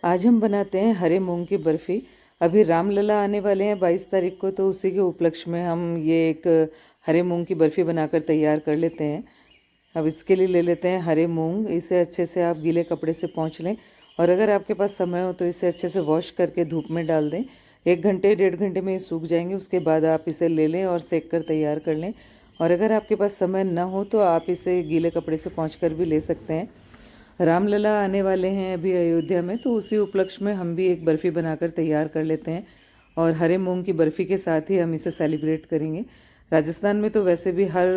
आज हम बनाते हैं हरे मूंग की बर्फ़ी। अभी रामलला आने वाले हैं 22 तारीख को, तो उसी के उपलक्ष्य में हम ये एक हरे मूंग की बर्फ़ी बनाकर तैयार कर लेते हैं। अब इसके लिए ले लेते हैं हरे मूंग। इसे अच्छे से आप गीले कपड़े से पोंछ लें, और अगर आपके पास समय हो तो इसे अच्छे से वॉश करके धूप में डाल दें। 1 घंटे 1.5 घंटे में ये सूख जाएंगे। उसके बाद आप इसे ले लें और सेक कर तैयार कर लें। और अगर आपके पास समय ना हो तो आप इसे गीले कपड़े से पोंछ कर भी ले सकते हैं। रामलला आने वाले हैं अभी अयोध्या में, तो उसी उपलक्ष्य में हम भी एक बर्फ़ी बनाकर तैयार कर लेते हैं। और हरे मूंग की बर्फ़ी के साथ ही हम इसे सेलिब्रेट करेंगे। राजस्थान में तो वैसे भी हर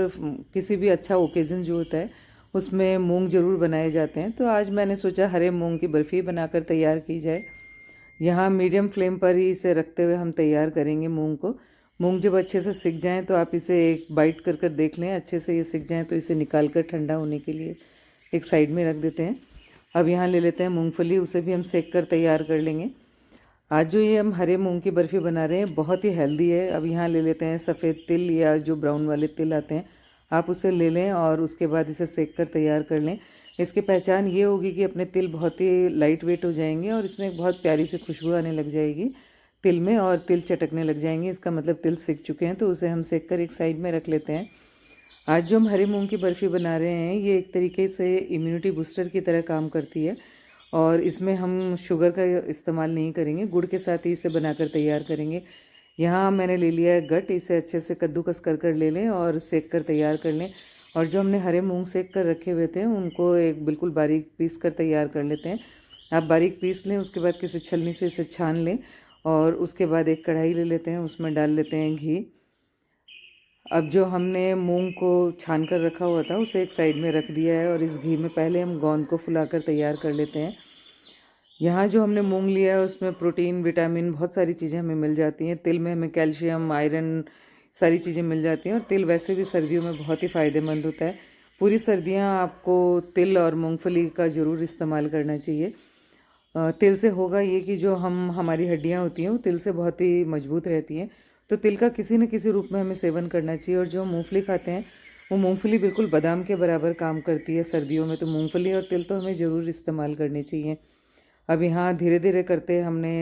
किसी भी अच्छा ओकेज़न जो होता है उसमें मूंग ज़रूर बनाए जाते हैं, तो आज मैंने सोचा हरे मूंग की बर्फ़ी बनाकर तैयार की जाए। यहाँ मीडियम फ्लेम पर ही इसे रखते हुए हम तैयार करेंगे मूंग को। मूंग जब अच्छे से सिक जाएँ तो आप इसे एक बाइट कर कर देख लें। अच्छे से ये सिक जाएँ तो इसे निकाल कर ठंडा होने के लिए एक साइड में रख देते हैं। अब यहाँ ले लेते हैं मूंगफली, उसे भी हम सेक कर तैयार कर लेंगे। आज जो ये हम हरे मूंग की बर्फ़ी बना रहे हैं बहुत ही हेल्दी है। अब यहाँ ले लेते हैं सफ़ेद तिल, या जो ब्राउन वाले तिल आते हैं आप उसे ले लें और उसके बाद इसे सेक कर तैयार कर लें। इसकी पहचान ये होगी कि अपने तिल बहुत ही लाइट वेट हो जाएंगे और इसमें एक बहुत प्यारी सी खुशबू आने लग जाएगी तिल में, और तिल चटकने लग जाएंगे। इसका मतलब तिल सिक चुके हैं, तो उसे हम सेक कर एक साइड में रख लेते हैं। आज जो हम हरे मूंग की बर्फ़ी बना रहे हैं ये एक तरीके से इम्यूनिटी बूस्टर की तरह काम करती है, और इसमें हम शुगर का इस्तेमाल नहीं करेंगे, गुड़ के साथ ही इसे बनाकर तैयार करेंगे। यहाँ मैंने ले लिया है गट, इसे अच्छे से कद्दूकस कर ले लें और सेक कर तैयार कर लें। और जो हमने हरे मूंग सेक कर रखे हुए थे उनको एक बिल्कुल बारीक पीस कर तैयार कर लेते हैं। आप बारीक पीस लें, उसके बाद किसी छलनी से इसे छान लें, और उसके बाद एक कढ़ाई ले लेते हैं, उसमें डाल लेते हैं घी। अब जो हमने मूंग को छान कर रखा हुआ था उसे एक साइड में रख दिया है, और इस घी में पहले हम गोंद को फुलाकर तैयार कर लेते हैं। यहाँ जो हमने मूंग लिया है उसमें प्रोटीन, विटामिन, बहुत सारी चीज़ें हमें मिल जाती हैं। तिल में हमें कैल्शियम, आयरन, सारी चीज़ें मिल जाती हैं, और तिल वैसे भी सर्दियों में बहुत ही फ़ायदेमंद होता है। पूरी सर्दियाँ आपको तिल और मूंगफली का ज़रूर इस्तेमाल करना चाहिए। तिल से होगा ये कि जो हमारी हड्डियाँ होती हैं वो तिल से बहुत ही मजबूत रहती हैं, तो तिल का किसी न किसी रूप में हमें सेवन करना चाहिए। और जो मूंगफली खाते हैं वो मूंगफली बिल्कुल बादाम के बराबर काम करती है सर्दियों में, तो मूंगफली और तिल तो हमें ज़रूर इस्तेमाल करने चाहिए। अब यहाँ धीरे धीरे करते हमने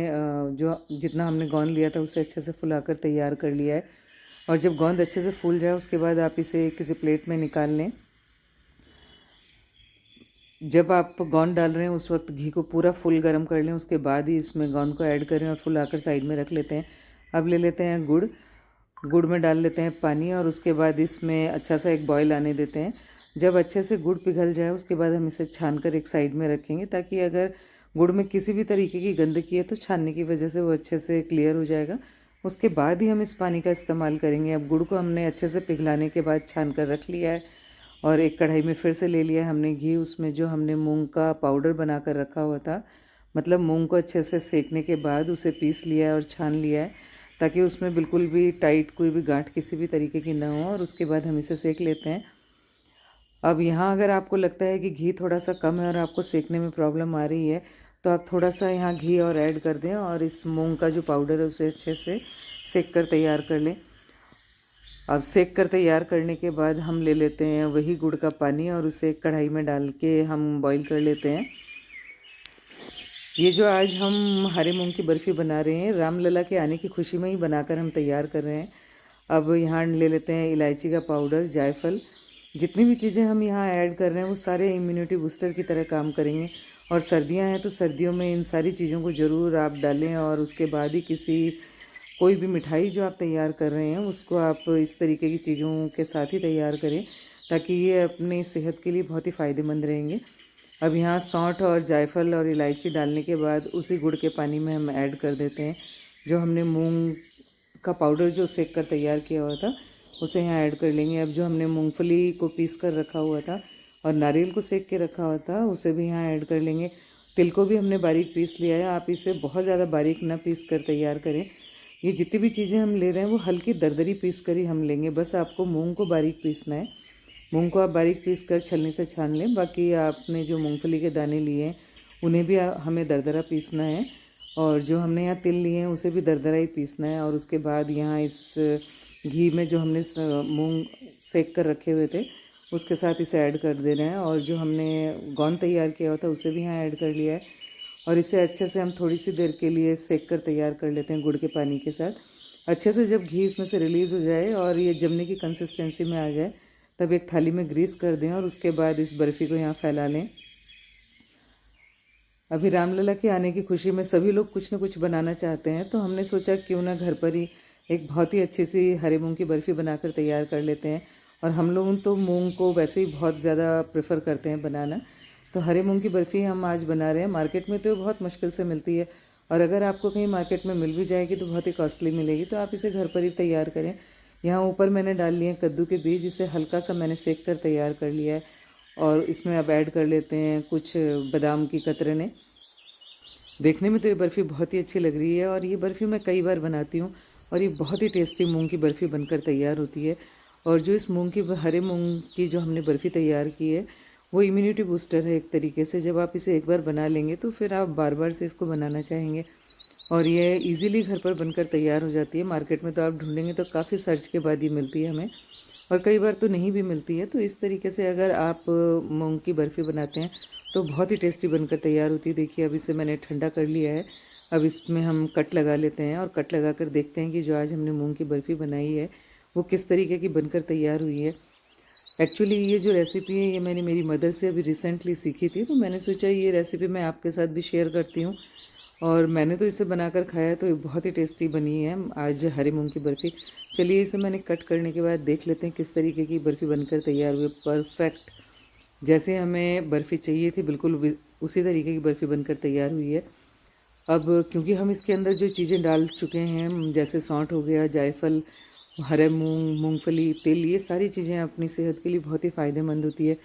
जो जितना हमने गोंद लिया था उसे अच्छे से फुलाकर तैयार कर लिया है। और जब गोंद अच्छे से फूल जाए उसके बाद आप इसे किसी प्लेट में निकाल लें। जब आप गोंद डाल रहे हैं उस वक्त घी को पूरा फुल गर्म कर लें, उसके बाद ही इसमें गोंद को ऐड करें और फुलाकर साइड में रख लेते हैं। अब ले लेते हैं गुड़। गुड़ में डाल लेते हैं पानी, और उसके बाद इसमें अच्छा सा एक बॉयल आने देते हैं। जब अच्छे से गुड़ पिघल जाए उसके बाद हम इसे छान कर एक साइड में रखेंगे, ताकि अगर गुड़ में किसी भी तरीके की गंदगी है तो छानने की वजह से वो अच्छे से क्लियर हो जाएगा। उसके बाद ही हम इस पानी का इस्तेमाल करेंगे। अब गुड़ को हमने अच्छे से पिघलाने के बाद छान कर रख लिया है, और एक कढ़ाई में फिर से ले लिया है हमने घी। उसमें जो हमने मूंग का पाउडर बना कर रखा हुआ था, मतलब मूंग को अच्छे से सेकने के बाद उसे पीस लिया है और छान लिया है, ताकि उसमें बिल्कुल भी टाइट कोई भी गांठ किसी भी तरीके की ना हो, और उसके बाद हम इसे सेक लेते हैं। अब यहाँ अगर आपको लगता है कि घी थोड़ा सा कम है और आपको सेकने में प्रॉब्लम आ रही है, तो आप थोड़ा सा यहाँ घी और ऐड कर दें, और इस मूंग का जो पाउडर है उसे अच्छे से सेक कर तैयार कर लें। अब सेक कर तैयार करने के बाद हम ले लेते हैं वही गुड़ का पानी, और उसे कढ़ाई में डाल के हम बॉईल कर लेते हैं। ये जो आज हम हरे मूंग की बर्फ़ी बना रहे हैं रामलला के आने की खुशी में ही बनाकर हम तैयार कर रहे हैं। अब यहाँ ले लेते हैं इलायची का पाउडर, जायफल। जितनी भी चीज़ें हम यहाँ ऐड कर रहे हैं वो सारे इम्यूनिटी बूस्टर की तरह काम करेंगे। और सर्दियाँ हैं तो सर्दियों में इन सारी चीज़ों को ज़रूर आप डालें, और उसके बाद ही कोई भी मिठाई जो आप तैयार कर रहे हैं उसको आप इस तरीके की चीज़ों के साथ ही तैयार करें, ताकि ये अपनी सेहत के लिए बहुत ही फ़ायदेमंद रहेंगे। अब यहाँ सौंठ और जायफल और इलायची डालने के बाद उसी गुड़ के पानी में हम ऐड कर देते हैं जो हमने मूंग का पाउडर जो सेक कर तैयार किया हुआ था उसे यहाँ ऐड कर लेंगे। अब जो हमने मूंगफली को पीस कर रखा हुआ था और नारियल को सेक के रखा हुआ था उसे भी यहाँ ऐड कर लेंगे। तिल को भी हमने बारीक पीस लिया है। आप इसे बहुत ज़्यादा बारीक ना पीस कर तैयार करें। ये जितनी भी चीज़ें हम ले रहे हैं वो हल्की दरदरी पीस कर ही हम लेंगे। बस आपको मूंग को बारीक पीसना है। मूंग को आप बारीक पीस कर छलनी से छान लें। बाकी आपने जो मूंगफली के दाने लिए हैं उन्हें भी हमें दरदरा पीसना है, और जो हमने यहाँ तिल लिए हैं उसे भी दरदरा ही पीसना है। और उसके बाद यहाँ इस घी में जो हमने मूंग सेक कर रखे हुए थे उसके साथ इसे ऐड कर देना है, और जो हमने गोंद तैयार किया हुआ था उसे भी यहाँ ऐड कर लिया है। और इसे अच्छे से हम थोड़ी सी देर के लिए सेक कर तैयार कर लेते हैं गुड़ के पानी के साथ। अच्छे से जब घी इसमें से रिलीज़ हो जाए और ये जमने की कंसिस्टेंसी में आ जाए, तब एक थाली में ग्रीस कर दें और उसके बाद इस बर्फ़ी को यहाँ फैला लें। अभी रामलला के आने की खुशी में सभी लोग कुछ न कुछ बनाना चाहते हैं, तो हमने सोचा क्यों ना घर पर ही एक बहुत ही अच्छी सी हरे मूंग की बर्फ़ी बनाकर तैयार कर लेते हैं। और हम लोग तो मूंग को वैसे ही बहुत ज़्यादा प्रेफर करते हैं बनाना, तो हरे मूंग की बर्फ़ी हम आज बना रहे हैं। मार्केट में तो बहुत मुश्किल से मिलती है, और अगर आपको कहीं मार्केट में मिल भी जाएगी तो बहुत ही कॉस्टली मिलेगी, तो आप इसे घर पर ही तैयार करें। यहाँ ऊपर मैंने डाल लिए कद्दू के बीज, इसे हल्का सा मैंने सेक कर तैयार कर लिया है। और इसमें अब ऐड कर लेते हैं कुछ बादाम की कतरनें। देखने में तो ये बर्फ़ी बहुत ही अच्छी लग रही है, और ये बर्फ़ी मैं कई बार बनाती हूँ, और ये बहुत ही टेस्टी मूंग की बर्फ़ी बनकर तैयार होती है। और जो इस मूंग की हरे मूंग की जो हमने बर्फ़ी तैयार की है, वो इम्यूनिटी बूस्टर है एक तरीके से। जब आप इसे एक बार बना लेंगे तो फिर आप बार बार से इसको बनाना चाहेंगे। और ये इजीली घर पर बनकर तैयार हो जाती है। मार्केट में तो आप ढूंढेंगे तो काफ़ी सर्च के बाद ही मिलती है हमें, और कई बार तो नहीं भी मिलती है। तो इस तरीके से अगर आप मूंग की बर्फ़ी बनाते हैं तो बहुत ही टेस्टी बनकर तैयार होती है। देखिए अब इसे मैंने ठंडा कर लिया है। अब इसमें हम कट लगा लेते हैं, और कट लगा कर देखते हैं कि जो आज हमने मूंग की बर्फ़ी बनाई है वो किस तरीके की बनकर तैयार हुई है। एक्चुअली ये जो रेसिपी है ये मैंने मेरी मदर से अभी रिसेंटली सीखी थी, तो मैंने सोचा ये रेसिपी मैं आपके साथ भी शेयर करती हूँ। और मैंने तो इसे बनाकर खाया, तो ये बहुत ही टेस्टी बनी है आज हरे मूंग की बर्फ़ी। चलिए इसे मैंने कट करने के बाद देख लेते हैं किस तरीके की बर्फ़ी बनकर तैयार हुई। परफेक्ट जैसे हमें बर्फ़ी चाहिए थी, बिल्कुल उसी तरीके की बर्फ़ी बनकर तैयार हुई है। अब क्योंकि हम इसके अंदर जो चीज़ें डाल चुके हैं, जैसे सौंठ हो गया, जायफल, हरे मूंग, मूंगफली, तिल, ये सारी चीज़ें अपनी सेहत के लिए बहुत ही फ़ायदेमंद होती है।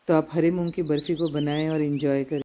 तो आप हरे मूंग की बर्फ़ी को बनाएं और इन्जॉय करें।